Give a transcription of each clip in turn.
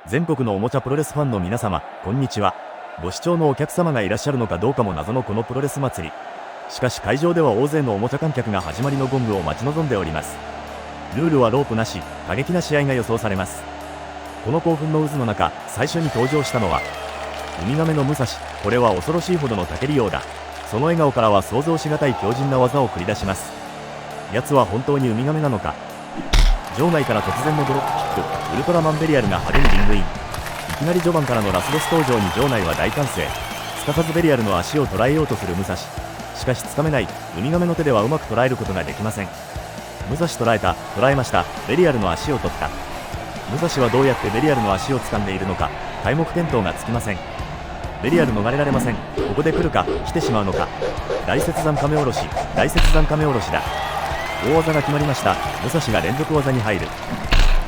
全国のおもちゃプロレスファンの皆様、こんにちは。ご視聴のお客様がいらっしゃるのかどうかも謎のこのプロレス祭り。しかし会場では大勢のおもちゃ観客が始まりのゴングを待ち望んでおります。ルールはロープなし、過激な試合が予想されます。この興奮の渦の中、最初に登場したのはウミガメの武蔵。これは恐ろしいほどの竹利用だ。その笑顔からは想像しがたい強靭な技を繰り出します。奴は本当にウミガメなのか。場外から突然のドロップキック、ウルトラマンベリアルが派手にリングイン。いきなり序盤からのラスボス登場に場内は大歓声。すかさずベリアルの足を捉えようとする武蔵。しかしつかめない。ウミガメの手ではうまく捉えることができません。武蔵捉えました。ベリアルの足を取った。武蔵はどうやってベリアルの足を掴んでいるのか。皆目見当がつきません。ベリアル逃れられません。ここで来るか、来てしまうのか。大雪山亀おろし、大雪山亀おろしだ。大技が決まりました。武蔵が連続技に入る。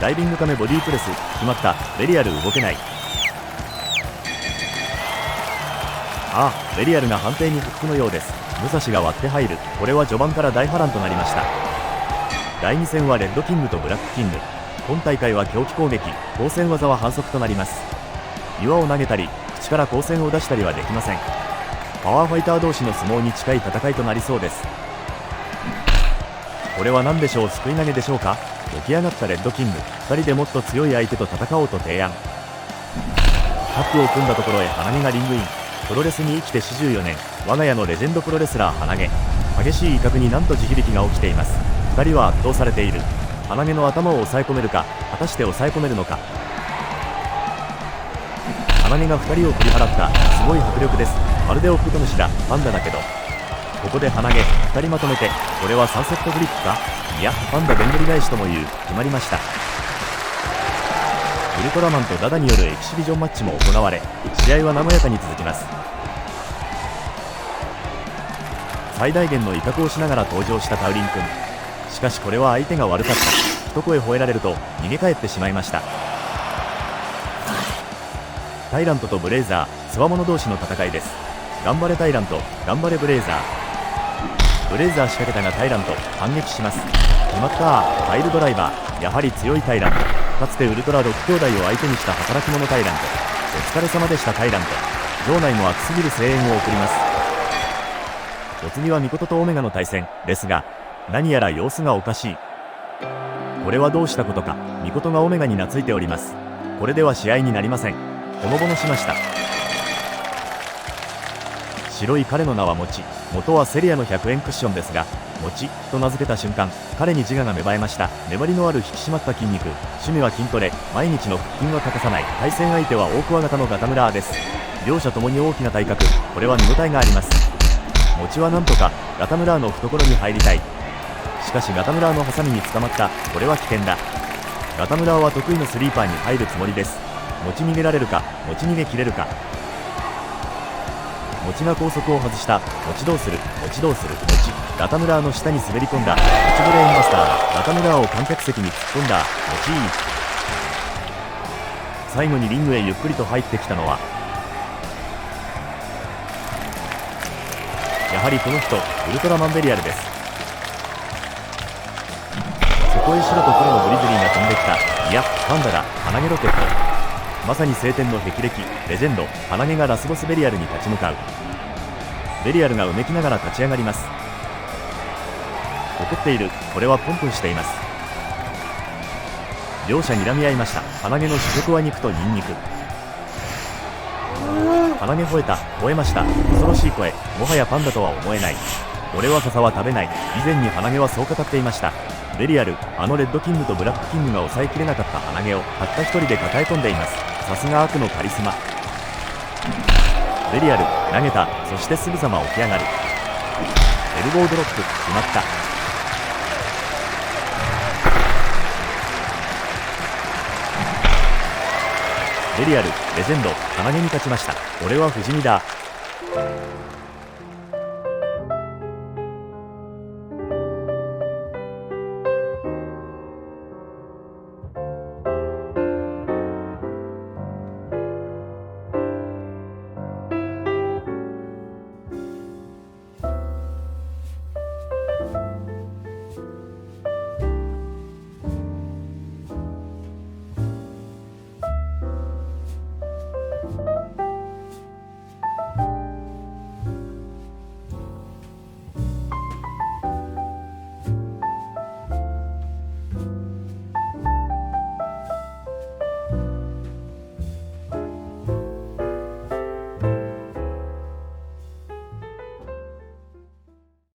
ダイビング亀ボディープレス、決まった。ベリアル動けない。ああ、ベリアルが判定に不服のようです。武蔵が割って入る。これは序盤から大波乱となりました。第2戦はレッドキングとブラックキング。今大会は狂気攻撃、光線技は反則となります。岩を投げたり、口から光線を出したりはできません。パワーファイター同士の相撲に近い戦いとなりそうです。これは何でしょう。すくい投げでしょうか。起き上がったレッドキング、2人でもっと強い相手と戦おうと提案。タッグを組んだところへ鼻毛がリングイン。プロレスに生きて44年、我が家のレジェンドプロレスラー鼻毛。激しい威嚇になんと地響きが起きています。2人は圧倒されている。鼻毛の頭を抑え込めるか、果たして抑え込めるのか。鼻毛が2人を振り払った。すごい迫力です。まるでオプトムシだ。パンダだけど。ここで鼻毛2人まとめて、これはサンセットフリップか。いや、パンダでんぐり返しともいう。決まりました。ウルトラマンとダダによるエキシビジョンマッチも行われ、試合は和やかに続きます。最大限の威嚇をしながら登場したタウリン君。しかしこれは相手が悪かった。一声吠えられると逃げ帰ってしまいました。タイラントとブレイザー、つわもの同士の戦いです。頑張れタイラント、頑張れブレイザー。ブレイザー仕掛けたがタイラント反撃します。決まった。ファイルドライバー、やはり強いタイラント。かつてウルトラ6兄弟を相手にした働き者タイラント。お疲れ様でしたタイラント。場内も熱すぎる声援を送ります。お次はミコトとオメガの対戦ですが、何やら様子がおかしい。これはどうしたことか。ミコトがオメガに懐いております。これでは試合になりません。ほのぼのしました。白い彼の名はもち。元はセリアの100円クッションですが、もちと名付けた瞬間、彼に自我が芽生えました。粘りのある引き締まった筋肉、趣味は筋トレ、毎日の腹筋は欠かさない。対戦相手は大桑型のガタムラーです。両者ともに大きな体格、これは見応えがあります。もちはなんとかガタムラーの懐に入りたい。しかしガタムラーのハサミに捕まった。これは危険だ。ガタムラーは得意のスリーパーに入るつもりです。もち逃げられるか、もち逃げ切れるか。もちが高速を外した。もちどうする、もちどうする、もちガタムラーの下に滑り込んだ。もちブレーンバスター、ガタムラーを観客席に突っ込んだ。もちいい。最後にリングへゆっくりと入ってきたのは、やはりこの人、ウルトラマンベリアルです。そこへ白と黒のグリズリーが飛んできた。いや、パンダだ、鼻毛ロケット。まさに晴天の霹靂、レジェンド、鼻毛がラスボスベリアルに立ち向かう。ベリアルがうめきながら立ち上がります。怒っている。これはポンプンしています。両者睨み合いました。鼻毛の主食は肉とニンニク。鼻毛吠えた、吠えました。恐ろしい声。もはやパンダとは思えない。俺は笹は食べない。以前に鼻毛はそう語っていました。ベリアル、あのレッドキングとブラックキングが抑えきれなかった鼻毛をたった一人で抱え込んでいます。さすが悪のカリスマ。ベリアル、投げた。そしてすぐさま起き上がる。エルボードロック、決まった。ベリアル、レジェンド、鼻毛に勝ちました。俺は不死身だ。